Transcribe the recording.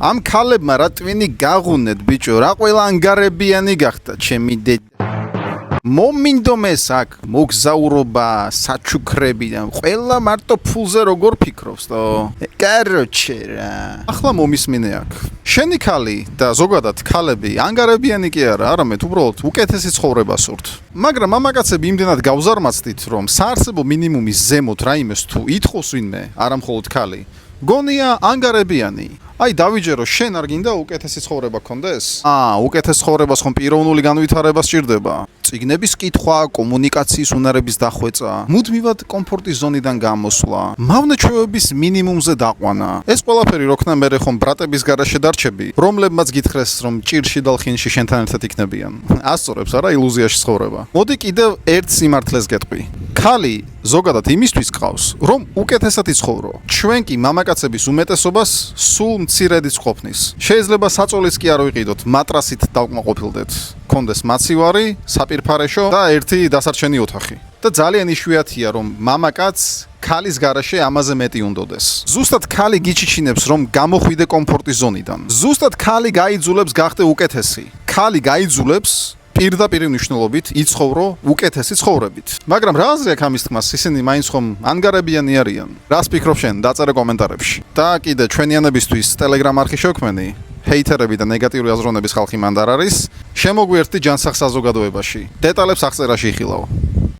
ამ ქალებმა რა ტვინი გაღუნეთ ბიჭო, რა ყველა ანგარებიანი გახდა ჩემი დედა. მომინდომეს აქ მოგზაურობა, საჩუქრები და ყველა მარტო ფულზე როგორ ფიქრობს თო? კაროჩე რა. ახლა მომისმინე აქ. შენი ქალი და ზოგადად ქალები ანგარებიანი კი არა, არამედ უბრალოდ უკეთესი ცხოვრება სურთ. მაგრამ მამაკაცები იმდენად გავზარმაცდით, რომ საარსებო მინიმუმის ზემოთ რაიმეს თუ ითხოვს ვინმე, არა მხოლოდ ქალი, გონია ანგარებიანი. აი დავიჯერო, შენ არ გინდა უკეთესი ცხოვრება გქონდეს? უკეთეს ცხოვრებას ხომ პიროვნული განვითარება სჭირდება. წიგნების კითხვა, კომუნიკაციის უნარების დახვეწა, მუდმივად კომფორტის ზონიდან გამოსვლა, მავნეჩვევების მინიმუმზე დაყვანა. ეს ყველაფერი როქნა მერე ხომ ბრატების გარაშე დარჩები, რომლებმაც გითხრეს, რომ ჭირში და ლხინში შენთან ერთად იქნებიან. ასწორებს არა ილუზიაში ცხოვრება. მოდი კიდევ ერთ სიმართლეს გეტყვი. ქალი ზოგადად იმისთვის ყავს, რომ უკეთესად იცხოვრო. ჩვენ კი მამაკაცების უმეტესობას სულ მცირედიც ყოფნის. შეიძლება საწოლის კი არ ვიყიდოთ, მატრასით დავკმაყოფილდეთ. კონდეს მაცივარი, საპირფარეშო და ერთი დასარჩენი ოთახი. და ძალიან იშვიათია, რომ მამაკაც ქალის გარაშე ამაზე მეტი უნდოდეს. ზუსტად ქალი გიჩიჩინებს, რომ გამოხვიდე კომფორტის ზონიდან. ზუსტად ქალი გაიძულებს გახდე უკეთესი. ქალი გაიძულებს პირდაპირ მნიშვნელობით იცხოვრო უკეთესი ცხოვრებით. მაგრამ რა აზრი აქვს ამის თქმას, ისინი მაინც ხომ ანგარებიანი არიან? რას ფიქრობ შენ? დაწერე კომენტარებში. და კიდე ჩვენიანებისთვის Telegram არხი შევქმენი. ჰეითერები და ნეგატიური აზროვნების ხალხი მანდ არ არის. შემოგვიერთდი ჯანსაღ საზოგადოებაში. დეტალებს აღწერაში იხილავ.